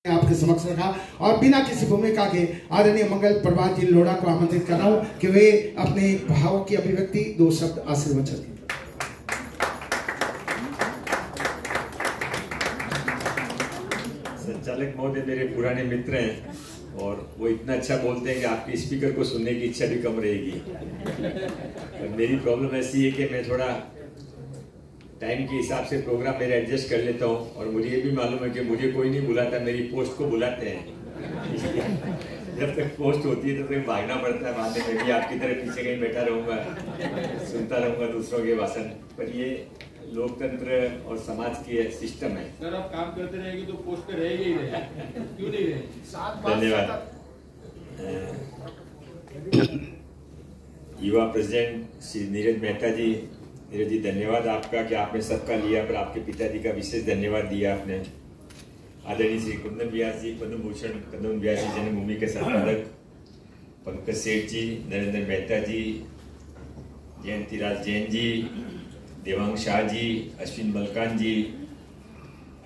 आपके समक्ष रखा और बिना किसी भूमिका के आदरणीय मंगल प्रभात जी लोढ़ा को आमंत्रित कर रहा हूं कि वे अपने भावों की अभिव्यक्ति दो शब्द आशीर्वचन दें। संचालक महोदय मेरे पुराने मित्र हैं और वो इतना अच्छा बोलते हैं कि आपके स्पीकर को सुनने की इच्छा भी कम रहेगी। और मेरी प्रॉब्लम ऐसी है कि मैं थोड़ा टाइम के हिसाब से प्रोग्राम मेरे एडजस्ट कर लेता हूँ और मुझे ये भी मालूम है कि मुझे कोई नहीं बुलाता, मेरी पोस्ट को बुलाते हैं। जब तक पोस्ट होती है तब तक भागना पड़ता है, बाद में मैं भी आपकी तरह पीछे कहीं बैठा रहूँगा, सुनता रहूँगा दूसरों के भाषण। पर ये लोकतंत्र और समाज की सिस्टम है। सर आप काम करते रहेंगे तो पोस्ट पे रहेगी ही रहेगी, क्यों नहीं रहेगी? धन्यवाद। युवा प्रेसिडेंट श्री नीरज मेहता जी, नीरज जी धन्यवाद आपका कि आपने सबका लिया, पर आपके पिताजी का विशेष धन्यवाद दिया आपने। आदरणीय श्री कुंदन व्यास जी, पद्म भूषण कुंदन व्यास जी जन्मभूमि के संपादक, पंकज सेठ जी, नरेंद्र मेहता जी, जयंतीराज जैन जी, देवांग शाह जी, अश्विन मलकान जी,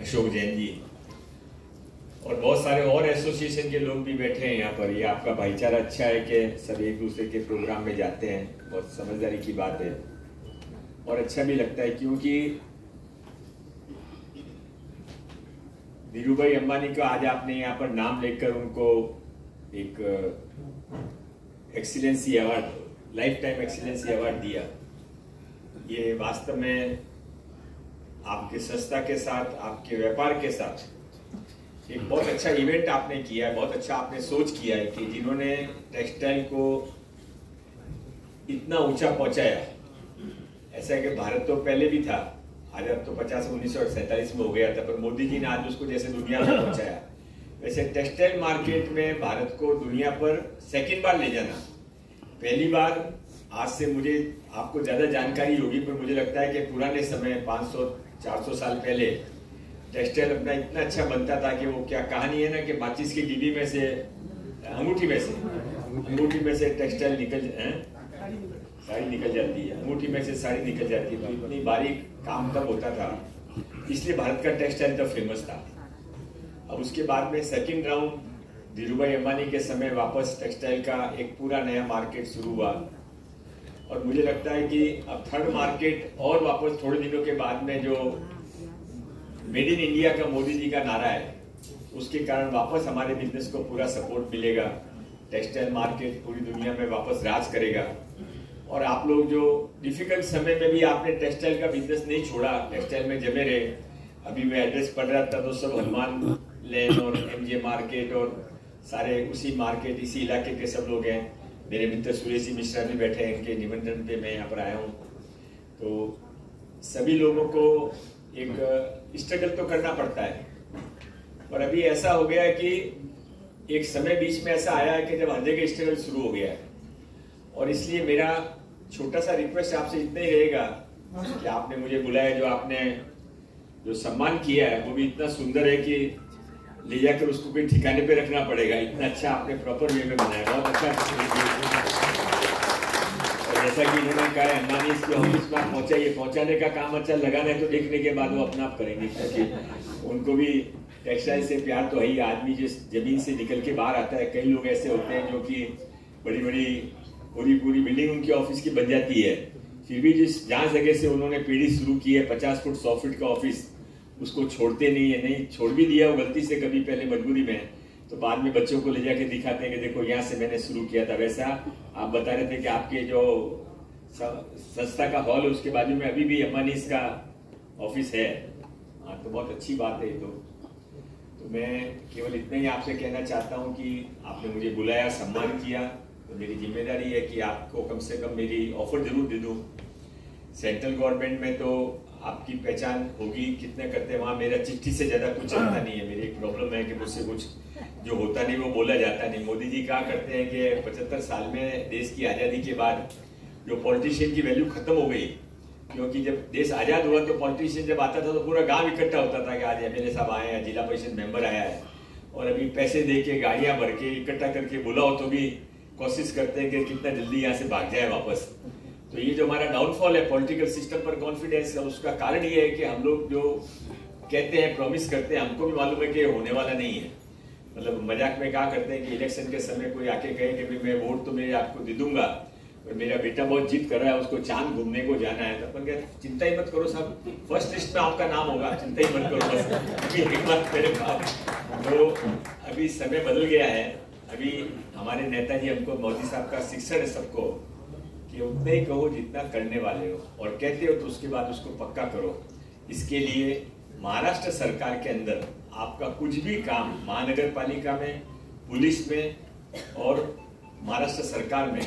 अशोक जैन जी और बहुत सारे और एसोसिएशन के लोग भी बैठे हैं यहाँ पर। ये आपका भाईचारा अच्छा है कि सब एक दूसरे के प्रोग्राम में जाते हैं, बहुत समझदारी की बात है और अच्छा भी लगता है, क्योंकि धीरूभाई अंबानी का आज आपने यहाँ पर नाम लेकर उनको एक excellency award, life time excellency award दिया। ये वास्तव में आपके संस्था के साथ, आपके व्यापार के साथ एक बहुत अच्छा इवेंट आपने किया है, बहुत अच्छा आपने सोच किया है कि जिन्होंने टेक्सटाइल को इतना ऊंचा पहुंचाया। ऐसा है कि भारत तो पहले भी था, आज अब तो 1947 में हो गया था, पर मोदी जी ने आज उसको जैसे दुनिया में पहुंचाया, वैसे टेक्सटाइल मार्केट में भारत को दुनिया पर सेकंड बार ले जाना। पहली बार आज से मुझे आपको ज्यादा जानकारी होगी, पर मुझे लगता है कि पुराने समय 500-400 साल पहले टेक्सटाइल अपना इतना अच्छा बनता था कि वो क्या कहानी है ना कि माचिस की डिब्बी में से, अंगूठी में से टेक्सटाइल साड़ी निकल जाती है, अंगूठी में से साड़ी निकल जाती है। तो इतनी बारीक काम तब होता था, इसलिए भारत का टेक्सटाइल तब फेमस था। अब उसके बाद में सेकंड राउंड धीरूभाई अंबानी के समय वापस टेक्सटाइल का एक पूरा नया मार्केट शुरू हुआ और मुझे लगता है कि अब थर्ड मार्केट और वापस थोड़े दिनों के बाद में जो मेड इन इंडिया का मोदी जी का नारा है, उसके कारण वापस हमारे बिजनेस को पूरा सपोर्ट मिलेगा। टेक्सटाइल मार्केट पूरी दुनिया में वापस राज करेगा और आप लोग जो डिफिकल्ट समय में भी आपने टेक्सटाइल का बिजनेस नहीं छोड़ा, टेक्सटाइल में जमे रहे। अभी मैं एड्रेस पढ़ रहा था तो सब हनुमान लेन और एमजे मार्केट और सारे उसी मार्केट, इसी इलाके के सब लोग हैं। मेरे मित्र सुरेश मिश्रा भी बैठे हैं, इनके निमंत्रण पे मैं यहाँ पर आया हूँ। तो सभी लोगों को एक स्ट्रगल तो करना पड़ता है, और अभी ऐसा हो गया है कि एक समय बीच में ऐसा आया है कि जब हर जगह स्ट्रगल शुरू हो गया है। और इसलिए मेरा छोटा सा रिक्वेस्ट आपसे इतना ही रहेगा कि आपने मुझे बुलाया, जो आपने जो सम्मान किया है वो भी इतना सुंदर है कि ले जाकर उसको कोई ठिकाने पे रखना पड़ेगा। इतना अच्छा आपने प्रॉपर वे में बनाया, बहुत अच्छा। और जैसा कि इन्होंने कहा है, अंबानी इसके ऑफिस में पहुंचाइए, पहुंचाने का काम अच्छा लगाना है तो देखने के बाद वो अपना आप करेंगे, क्योंकि उनको भी टेक्सटाइल से प्यार तो है ही। आदमी जिस जमीन से निकल के बाहर आता है, कई लोग ऐसे होते हैं जो कि बड़ी बड़ी पूरी बिल्डिंग उनकी ऑफिस की बन जाती है, फिर भी जहाँ जगह से उन्होंने पीढ़ी शुरू की है 50 फुट 100 फीट का ऑफिस, उसको छोड़ते नहीं है। नहीं छोड़ भी दिया वो गलती से कभी पहले मजबूरी में, तो बाद में बच्चों को ले जाके दिखाते हैं कि देखो यहाँ से मैंने शुरू किया था। वैसा आप बता रहे थे कि आपके जो संस्था का हॉल है उसके बाजू में अभी भी अंबानी का ऑफिस है। हाँ, तो बहुत अच्छी बात है। तो मैं केवल इतना ही आपसे कहना चाहता हूँ कि आपने मुझे बुलाया, सम्मान किया, तो मेरी जिम्मेदारी है कि आपको कम से कम मेरी ऑफर जरूर दे दूँ। सेंट्रल गवर्नमेंट में तो आपकी पहचान होगी, कितने करते हैं वहाँ, मेरा चिट्ठी से ज़्यादा कुछ चलता नहीं है। मेरी एक प्रॉब्लम है कि मुझसे कुछ जो होता नहीं वो बोला जाता नहीं। मोदी जी कहा करते हैं कि 75 साल में देश की आज़ादी के बाद जो पॉलिटिशियन की वैल्यू खत्म हो गई, क्योंकि जब देश आज़ाद हुआ तो पॉलिटिशियन जब आता था तो पूरा गाँव इकट्ठा होता था कि आज एमएलए साहब आए हैं, जिला परिषद मेंबर आया है। और अभी पैसे दे के गाड़ियाँ भर के इकट्ठा करके बुलाओ तो भी कोशिश करते हैं कि कितना जल्दी यहाँ से भाग जाए वापस। तो ये जो हमारा डाउनफॉल है पॉलिटिकल सिस्टम पर कॉन्फिडेंस का, उसका कारण ये है कि हम लोग जो कहते हैं, प्रॉमिस करते हैं, हमको भी मालूम है कि होने वाला नहीं है। मतलब मजाक में कहा करते हैं कि इलेक्शन के समय कोई आके कहे कि भाई मैं वोट तो मैं आपको दे दूंगा, और मेरा बेटा बहुत जिद कर रहा है, उसको चांद घूमने को जाना है, तो अपन कहते चिंता ही मत करो साहब, फर्स्ट लिस्ट में आपका नाम होगा, चिंता ही मत करो बस। अभी एक बात मेरे पास, तो अभी समय बदल गया है। अभी हमारे नेताजी हमको, मोदी साहब का शिक्षण है सबको कि उतने ही कहो जितना करने वाले हो, और कहते हो तो उसके बाद उसको पक्का करो। इसके लिए महाराष्ट्र सरकार के अंदर आपका कुछ भी काम, महानगर पालिका में, पुलिस में और महाराष्ट्र सरकार में,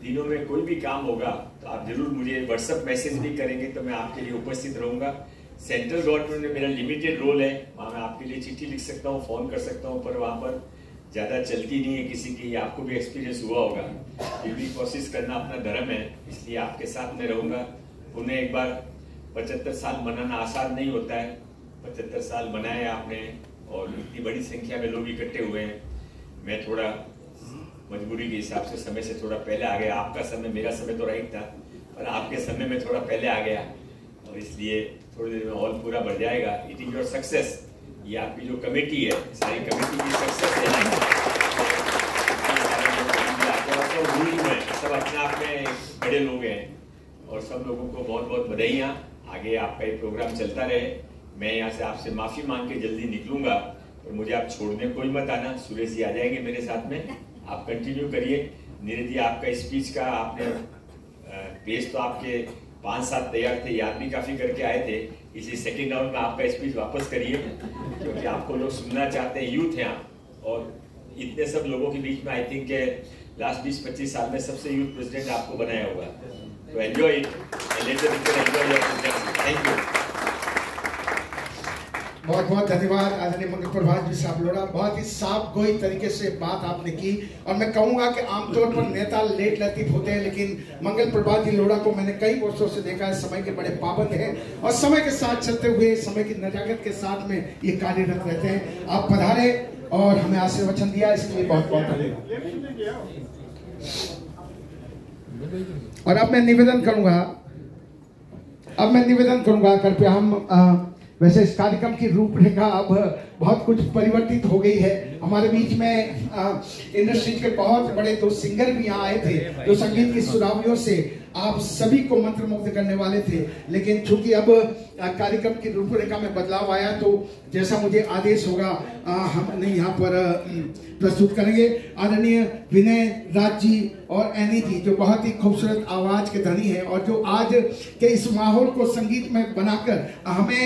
तीनों में कोई भी काम होगा तो आप जरूर मुझे व्हाट्सएप मैसेज भी करेंगे तो मैं आपके लिए उपस्थित रहूंगा। सेंट्रल गवर्नमेंट में मेरा लिमिटेड रोल है, वहाँ मैं आपके लिए चिट्ठी लिख सकता हूँ, फोन कर सकता हूँ, पर वहाँ पर ज़्यादा चलती नहीं है किसी की, आपको भी एक्सपीरियंस हुआ होगा। फिर भी कोशिश करना अपना धर्म है, इसलिए आपके साथ में रहूँगा। पुनः एक बार 75 साल मनाना आसान नहीं होता है, 75 साल मनाए आपने और इतनी बड़ी संख्या में लोग इकट्ठे हुए हैं। मैं थोड़ा मजबूरी के हिसाब से समय से थोड़ा पहले आ गया, आपका समय, मेरा समय तो राइट था, पर आपके समय में थोड़ा पहले आ गया, और इसलिए थोड़ी देर में हॉल पूरा भर जाएगा। इट इज योर सक्सेस, ये आपकी जो कमेटी है, सारी कमेटी की सक्सेस है। सब अपने आप में बड़े लोग हैं, और सब लोगों को बहुत बहुत बधाइयाँ। आगे आपका ये प्रोग्राम चलता रहे। मैं यहाँ से आपसे माफ़ी मांग के जल्दी निकलूंगा, और मुझे आप छोड़ने कोई मत आना। सुरेश जी आ जाएंगे मेरे साथ में, आप कंटिन्यू करिए। नीरज जी, आपका स्पीच का आपने पेज तो आपके 5-7 तैयार थे, याद भी काफ़ी करके आए थे, इसी सेकेंड राउंड में आपका स्पीच वापस करिए, क्योंकि आपको लोग सुनना चाहते हैं, यूथ हैं, और इतने सब लोगों के बीच में आई थिंक लास्ट 20-25 साल में सबसे यूथ प्रेसिडेंट आपको बनाया होगा। तो एंजॉय इट, थैंक यू। बहुत बहुत धन्यवाद आदरणीय मंगल प्रभात जी साहब लोढ़ा, बहुत ही साफ गोई तरीके से बात आपने की। और मैं कहूंगा कि आमतौर पर नेता लेट लतीफ होते हैं, लेकिन मंगल प्रभात जी लोढ़ा को मैंने कई वर्षों से देखा है, समय के बड़े पाबंद हैं और समय के साथ चलते हुए, समय की नजाकत के साथ में ये कार्यरत रहते हैं। आप पधारे और हमें आशीर्वचन दिया, इसके लिए बहुत बहुत धन्यवाद। और अब मैं निवेदन करूंगा, कृपया हम वैसे इस कार्यक्रम की रूपरेखा अब बहुत कुछ परिवर्तित हो गई है। हमारे बीच में इंडस्ट्री के बहुत बड़े 2 सिंगर भी यहाँ आए थे, जो संगीत की सुरावियों से आप सभी को मंत्रमुग्ध करने वाले थे, लेकिन चूंकि अब कार्यक्रम की रूपरेखा में बदलाव आया, तो जैसा मुझे आदेश होगा हम यहाँ पर प्रस्तुत करेंगे। आदरणीय विनय राज जी और एनी जी, जो बहुत ही खूबसूरत आवाज के धनी है और जो आज के इस माहौल को संगीत में बनाकर हमें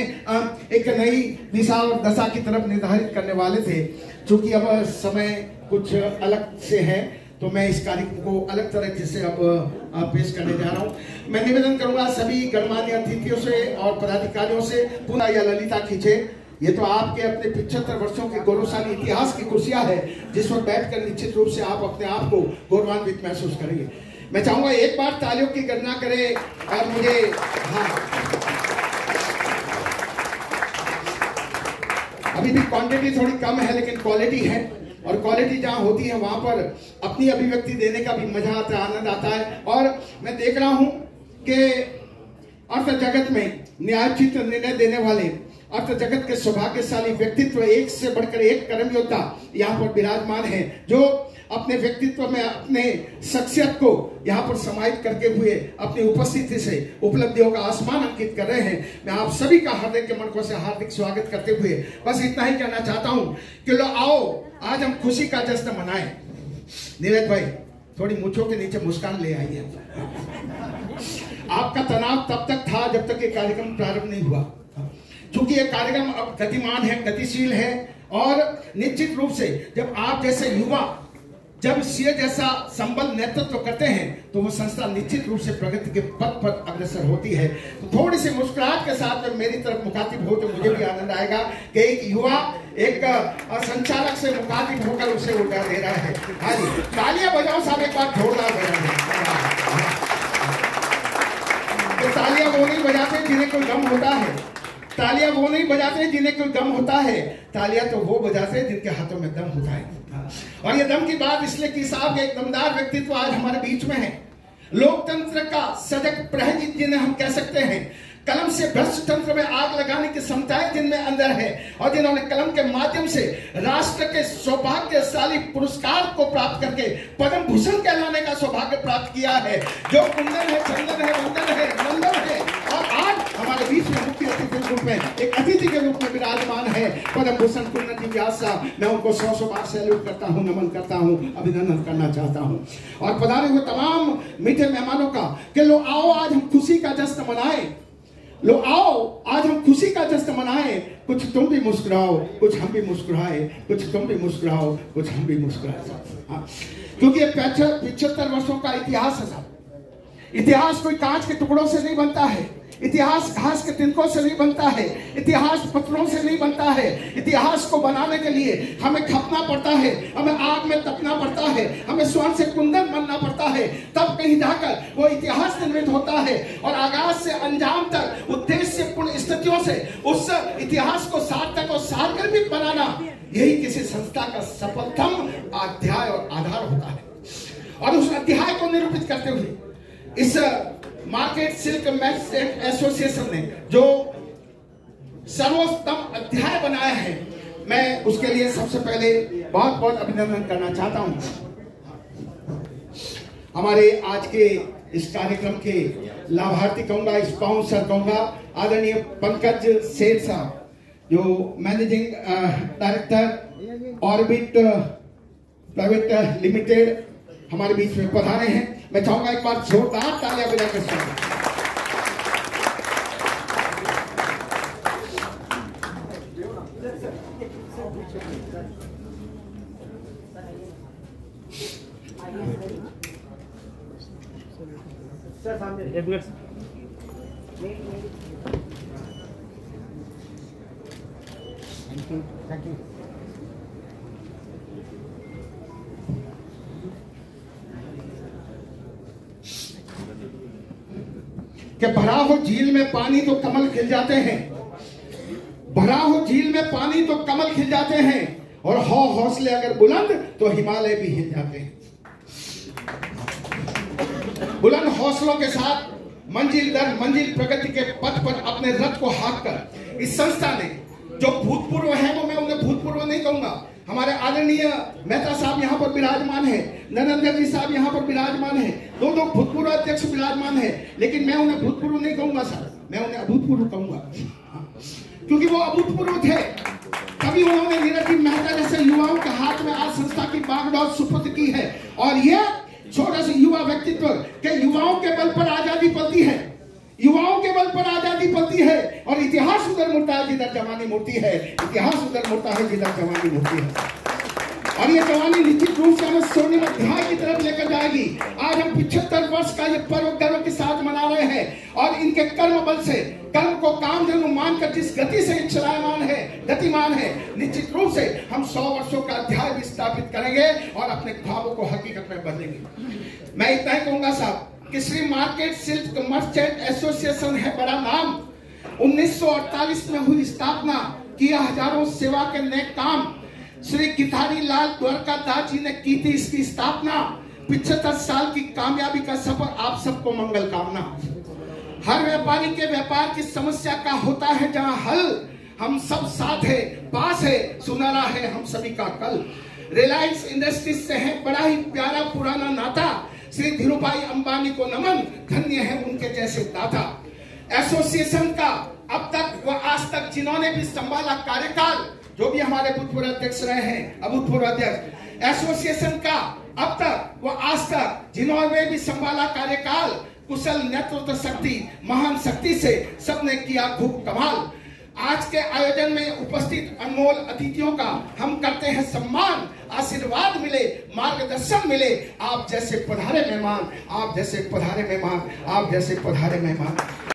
एक नई दिशा और दशा की तरफ निर्धारित करने वाले थे। चूंकि अब समय कुछ अलग से है, तो मैं इस कार्यक्रम को अलग तरह से अब पेश करने जा रहा हूं। मैं निवेदन करूंगा सभी गणमान्य अतिथियों से और पदाधिकारियों से, पुनः यह ललिता खींचे। ये तो आपके अपने 75 वर्षों के गौरवशाली इतिहास की कुर्सियां है, जिस पर बैठकर निश्चित रूप से आप अपने आप को गौरवान्वित महसूस करेंगे। मैं चाहूंगा एक बार तालियों की गणना करें, और मुझे अभी भी क्वांटिटी थोड़ी कम है, लेकिन क्वालिटी है, और क्वालिटी जहाँ होती है वहां पर अपनी अभिव्यक्ति देने का भी मजा आता है, आनंद आता है। और मैं देख रहा हूं कि अर्थ जगत में न्यायोचित निर्णय देने वाले, अर्थ जगत के सौभाग्यशाली व्यक्तित्व, एक से बढ़कर एक कर्म योद्धा यहाँ पर विराजमान है, जो अपने व्यक्तित्व में अपने शख्सियत को यहाँ पर समाहित करके हुए अपनी उपस्थिति से उपलब्धियों का आसमान अंकित कर रहे हैं। मैं आप सभी का हृदय के मनकों से हार्दिक स्वागत करते हुए बस इतना ही कहना चाहता हूँ कि लो आओ, आज हम खुशी का जश्न मनाएं। नीरज भाई, थोड़ी मूंछों के नीचे मुस्कान ले आइए। आपका तनाव तब तक था जब तक ये कार्यक्रम प्रारंभ नहीं हुआ, क्योंकि ये कार्यक्रम अब गतिमान है, गतिशील है, और निश्चित रूप से जब आप जैसे युवा जब सीए जैसा संबल नेतृत्व करते हैं, तो वो संस्था निश्चित रूप से प्रगति के पथ पर अग्रसर होती है। तो थोड़ी सी मुस्कुराहट के साथ में मेरी तरफ मुखातिब हो तो मुझे भी आनंद आएगा कि एक युवा एक संचालक से मुखातिब होकर उसे उड़ा दे रहा है। हाँ जी, तालियां बजाओ साहब, एक बार जोरदार बजाओ। तो तालियां वो नहीं बजाते जिन्हें कोई गम होता है, तालियां वो नहीं बजाते जिन्हें कोई गम होता है, तालियां तो वो बजाते हैं जिनके हाथों में दम होता है। और ये दम की बात इसलिए कि साहब एक दमदार व्यक्तित्व आज हमारे बीच में है, लोकतंत्र का सजग प्रहरी जिन्हें हम कह सकते हैं, कलम से भ्रष्ट तंत्र में आग लगाने की क्षमताएं जिनमें अंदर है और जिन्होंने कलम के माध्यम से राष्ट्र के सौभाग्यशाली पुरस्कार को प्राप्त करके पद्म भूषण कहलाने का सौभाग्य प्राप्त किया है, जो कुंदन है, चंदन है, वंदन है, नंदन है, और आज हमारे बीच में मुख्य अतिथि के रूप में, एक अतिथि के रूप में विराजमान है पद्म भूषण कुंदन जी व्यास साहब। मैं उनको 100 बार सैल्यूट करता हूँ, नमन करता हूँ, अभिनंदन करना चाहता हूँ। और पधारे हुए तमाम मीठे मेहमानों का कि लो आओ आज हम खुशी का जश्न मनाएं, लो आओ आज हम खुशी का जश्न मनाएं, कुछ तुम भी मुस्कुराओ, कुछ हम भी मुस्कुराए, कुछ तुम भी मुस्कुराओ, कुछ हम भी मुस्कुराए। हाँ, क्योंकि ये 75 वर्षों का इतिहास है साहब। इतिहास कोई कांच के टुकड़ों से नहीं बनता है, इतिहास घास के तिनकों से नहीं बनता है, इतिहास पत्थरों से नहीं बनता है। इतिहास को बनाने के लिए हमें खपना पड़ता है, हमें आग में तपना पड़ता है, हमें स्वर्ण से कुंदन बनना पड़ता है, तब कहीं जाकर वो इतिहास निर्मित होता है। और आगाज से अंजाम तक उद्देश्यपूर्ण स्थितियों से उस इतिहास को सार्थक और सारगर्भित बनाना, यही किसी संस्था का सफलतम अध्याय और आधार होता है। और उस अध्याय को निरूपित करते हुए इस मार्केट सिल्क मर्चेंट एसोसिएशन ने जो सर्वोत्तम अध्याय बनाया है, मैं उसके लिए सबसे पहले बहुत बहुत अभिनंदन करना चाहता हूं। हमारे आज के इस कार्यक्रम के लाभार्थी कहूंगा, स्पॉन्सर कहूंगा, आदरणीय पंकज सेठ साहब जो managing director orbit private limited हमारे बीच में पधारे हैं। मैं चाहूंगा एक बार जोरदार तालियां बजाकर स्वागत। Thank you. कि भरा हो झील में पानी तो कमल खिल जाते हैं, भरा हो झील में पानी तो कमल खिल जाते हैं, और हौसले अगर बुलंद तो हिमालय भी हिल जाते हैं। बुलंद हौसलों के साथ मंजिल दर मंजिल प्रगति के पथ पर अपने रथ को हाँक कर इस संस्था ने, जो भूतपूर्व है वो मैं उन्हें भूतपूर्व नहीं कहूंगा, हमारे आदरणीय मेहता साहब यहाँ पर विराजमान है, नरेंद्र जी साहब यहाँ पर विराजमान है, दो भूतपूर्व अध्यक्ष विराजमान है, लेकिन मैं उन्हें भूतपूर्व नहीं कहूंगा साहब, मैं उन्हें अभूतपूर्व कहूंगा, क्योंकि वो अभूतपूर्व थे। तभी उन्होंने नीरज जी मेहता जैसे युवाओं के हाथ में आज संस्था की बागडोर सुपुर्द की है। और ये छोटा सा युवा व्यक्तित्व के युवाओं के बल पर आजादी पलती है, युवाओं के बल पर आजादी पलती है, और इतिहास उधर मुड़ता है जिधर जवानी मुड़ती है, इतिहास उधर मुड़ता है जिधर जवानी मुड़ती है। और ये जवानी निश्चित रूप से हमें स्वर्णिम अध्याय की तरफ लेकर जाएगी। आज हम 75 वर्ष का ये पर्व गर्व के साथ मना रहे हैं, और इनके कर्म बल से, कर्म को काम धर्म मानकर जिस गति से चलायमान है, गतिमान है, निश्चित रूप से हम 100 वर्षों का अध्याय भी स्थापित करेंगे और अपने ख्वाबों को हकीकत में बदलेंगे। मैं इतना ही कहूंगा साहब कि Shri market silk merchant association है बड़ा नाम, 1948 में हुई स्थापना, किया हजारों सेवा के नेक काम, श्री गिधारी लाल द्वारकादास जी ने की थी इसकी स्थापना। 75 साल की कामयाबी का सफर आप सबको मंगल कामना। हर व्यापारी के व्यापार की समस्या का होता है जहां हल, हम सब साथ है, पास है, सुनहरा है हम सभी का कल। रिलायंस इंडस्ट्रीज से है बड़ा ही प्यारा पुराना नाता, श्री धीरूभाई अंबानी को नमन, धन्य है उनके जैसे दाता। एसोसिएशन का अब तक व आज तक जिन्होंने भी संभाला कार्यकाल, जो भी हमारे भूतपूर्व अध्यक्ष रहे हैं, अभूतपूर्व अध्यक्ष, एसोसिएशन का अब तक व आज तक जिन्होंने भी संभाला कार्यकाल, कुशल नेतृत्व शक्ति, महान शक्ति से सबने किया खूब कमाल। आज के आयोजन में उपस्थित अनमोल अतिथियों का हम करते हैं सम्मान, आशीर्वाद मिले, मार्गदर्शन मिले, आप जैसे पधारे मेहमान, आप जैसे पधारे मेहमान, आप जैसे पधारे मेहमान।